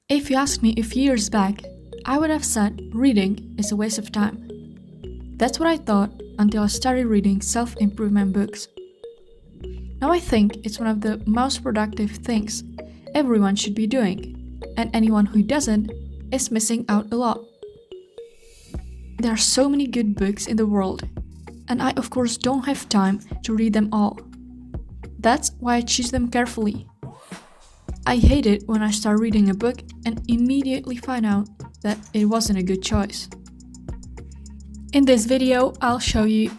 If you asked me a few years back, I would have said reading is a waste of time. That's what I thought until I started reading self-improvement books. Now I think it's one of the most productive things everyone should be doing, and anyone who doesn't is missing out a lot. There are so many good books in the world, and I of course don't have time to read them all. That's why I choose them carefully. I hate it when I start reading a book and immediately find out that it wasn't a good choice. In this video, I'll show you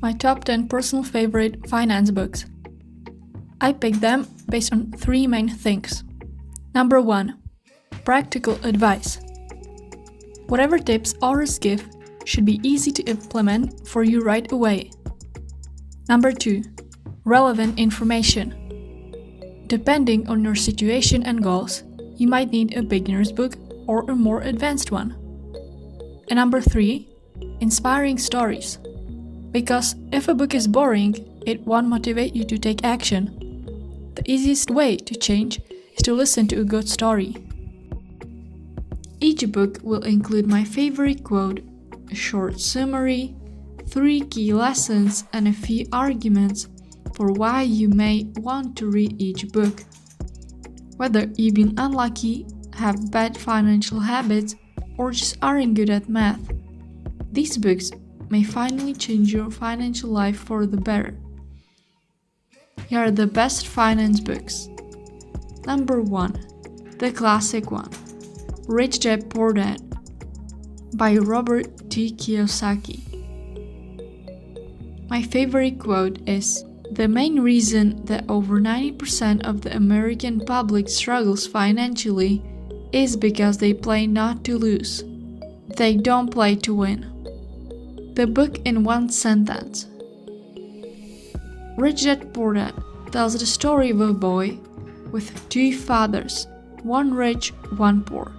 my top 10 personal favorite finance books. I picked them based on three main things. Number 1. Practical advice. Whatever tips authors give should be easy to implement for you right away. Number 2. Relevant information. Depending on your situation and goals, you might need a beginner's book or a more advanced one. And number 3. Inspiring stories. Because if a book is boring, it won't motivate you to take action. The easiest way to change is to listen to a good story. Each book will include my favorite quote, a short summary, 3 key lessons, and a few arguments for why you may want to read each book. Whether you've been unlucky, have bad financial habits, or just aren't good at math, these books may finally change your financial life for the better. Here are the best finance books. Number 1. The classic one, Rich Dad Poor Dad by Robert T. Kiyosaki. My favorite quote is, "The main reason that over 90% of the American public struggles financially is because they play not to lose. They don't play to win." The book in one sentence. Rich Dad Poor Dad tells the story of a boy with 2 fathers, one rich, one poor.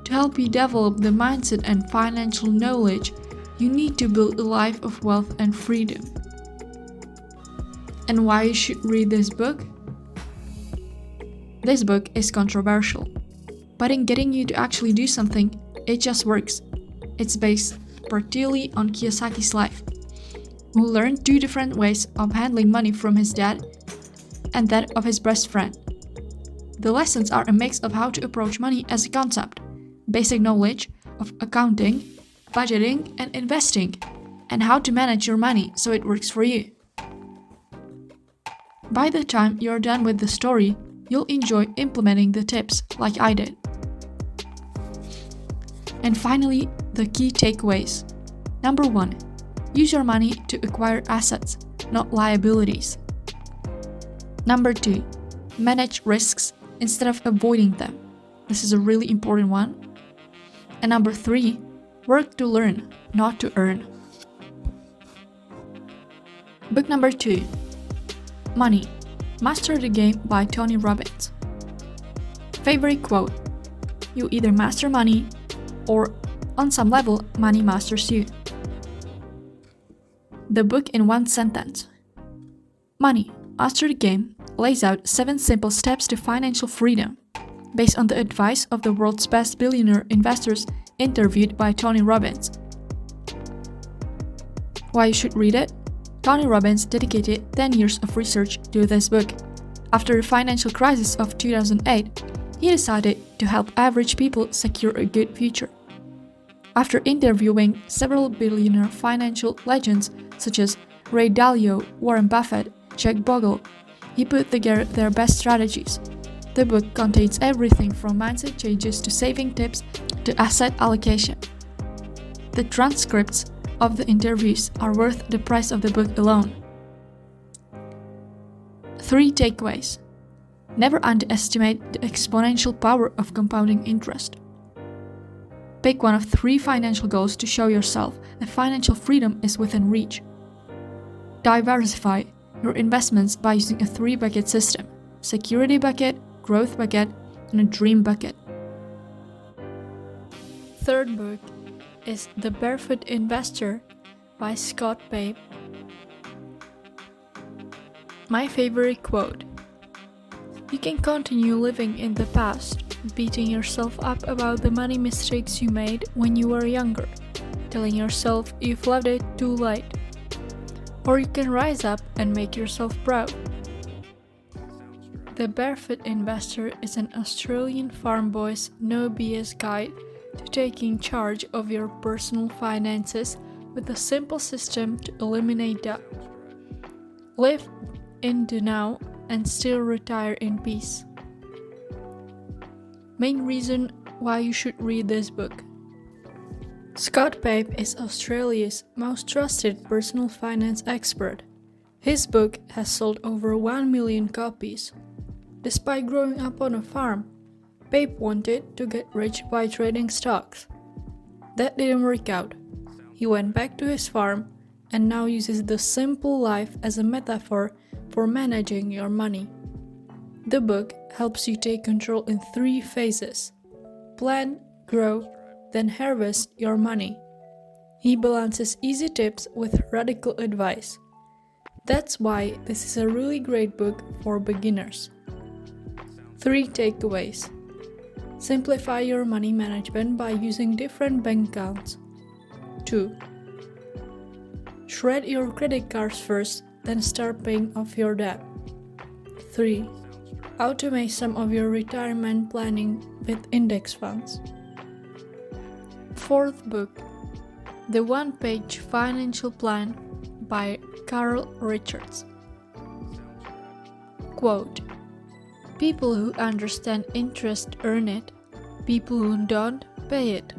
To help you develop the mindset and financial knowledge you need to build a life of wealth and freedom. And why you should read this book? This book is controversial, but in getting you to actually do something, it just works. It's based partially on Kiyosaki's life, who learned 2 different ways of handling money from his dad and that of his best friend. The lessons are a mix of how to approach money as a concept, basic knowledge of accounting, budgeting, and investing, and how to manage your money so it works for you. By the time you're done with the story, you'll enjoy implementing the tips like I did. And finally, the key takeaways. Number 1. Use your money to acquire assets, not liabilities. Number 2. Manage risks instead of avoiding them. This is a really important one. And number 3. Work to learn, not to earn. Book number 2. Money. Master the Game by Tony Robbins. Favorite quote: "You either master money, or on some level, money masters you." The book in one sentence. Money, Master the Game lays out 7 simple steps to financial freedom, based on the advice of the world's best billionaire investors interviewed by Tony Robbins. Why you should read it? Tony Robbins dedicated 10 years of research to this book. After the financial crisis of 2008, he decided to help average people secure a good future. After interviewing several billionaire financial legends such as Ray Dalio, Warren Buffett, Jack Bogle, he put together their best strategies. The book contains everything from mindset changes to saving tips to asset allocation. The transcripts of the interviews are worth the price of the book alone. 3 takeaways. Never underestimate the exponential power of compounding interest. Pick one of 3 financial goals to show yourself that financial freedom is within reach. Diversify your investments by using a 3-bucket system: security bucket, growth bucket, and a dream bucket. Third book is The Barefoot Investor by Scott Pape. My favorite quote: "You can continue living in the past, beating yourself up about the money mistakes you made when you were younger, telling yourself you've left it too late. Or you can rise up and make yourself proud. The Barefoot Investor is an Australian farm boy's no BS guide to taking charge of your personal finances with a simple system to eliminate debt. Live in the now and still retire in peace. Main reason why you should read this book. Scott Pape is Australia's most trusted personal finance expert. His book has sold over 1 million copies. Despite growing up on a farm, Pape wanted to get rich by trading stocks. That didn't work out. He went back to his farm and now uses the simple life as a metaphor for managing your money. The book helps you take control in 3 phases: plan, grow, then harvest your money. He balances easy tips with radical advice. That's why this is a really great book for beginners. 3 takeaways. Simplify your money management by using different bank accounts. 2. Shred your credit cards first, then start paying off your debt. 3. Automate some of your retirement planning with index funds. 4th book, The One-Page Financial Plan by Carl Richards. Quote, "People who understand interest earn it, people who don't pay it."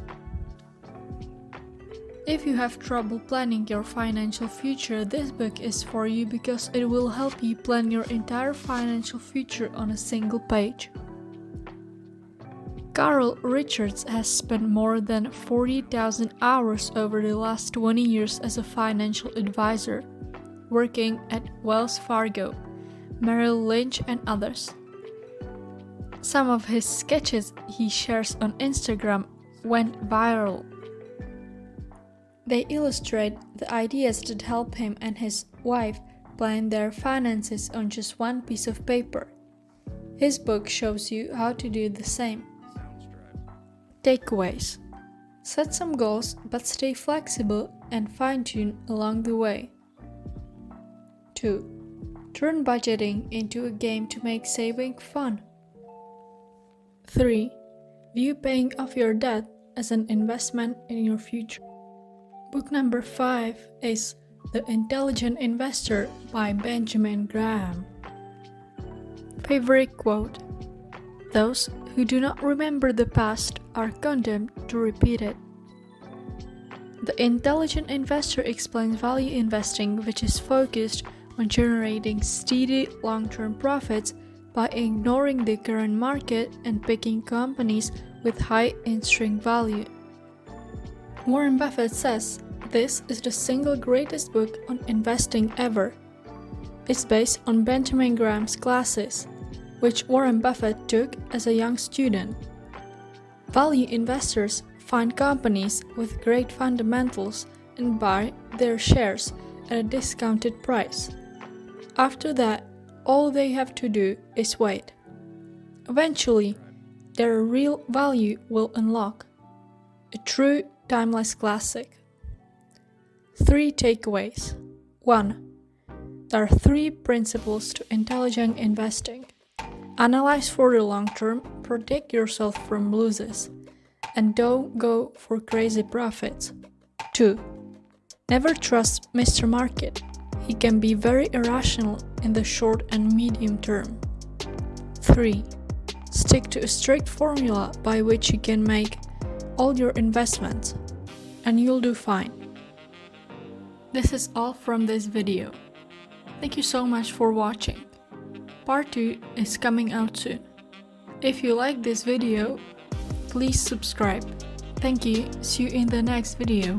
If you have trouble planning your financial future, this book is for you because it will help you plan your entire financial future on a single page. Carl Richards has spent more than 40,000 hours over the last 20 years as a financial advisor, working at Wells Fargo, Merrill Lynch, and others. Some of his sketches he shares on Instagram went viral. They illustrate the ideas that help him and his wife plan their finances on just one piece of paper. His book shows you how to do the same. Takeaways. Set some goals, but stay flexible and fine-tune along the way. 2. Turn budgeting into a game to make saving fun. 3. View paying off your debt as an investment in your future. Book number 5 is The Intelligent Investor by Benjamin Graham. Favorite quote: "Those who do not remember the past are condemned to repeat it." The Intelligent Investor explains value investing, which is focused on generating steady long-term profits by ignoring the current market and picking companies with high intrinsic value. Warren Buffett says this is the single greatest book on investing ever. It's based on Benjamin Graham's classes, which Warren Buffett took as a young student. Value investors find companies with great fundamentals and buy their shares at a discounted price. After that, all they have to do is wait. Eventually, their real value will unlock. A true timeless classic. 3 takeaways. 1. There are 3 principles to intelligent investing. Analyze for the long term, protect yourself from losses, and don't go for crazy profits. 2. Never trust Mr. Market. He can be very irrational in the short and medium term. 3. Stick to a strict formula by which you can make all your investments, and you'll do fine. This is all from this video. Thank you so much for watching. Part 2 is coming out soon. If you like this video, please subscribe. Thank you. See you in the next video.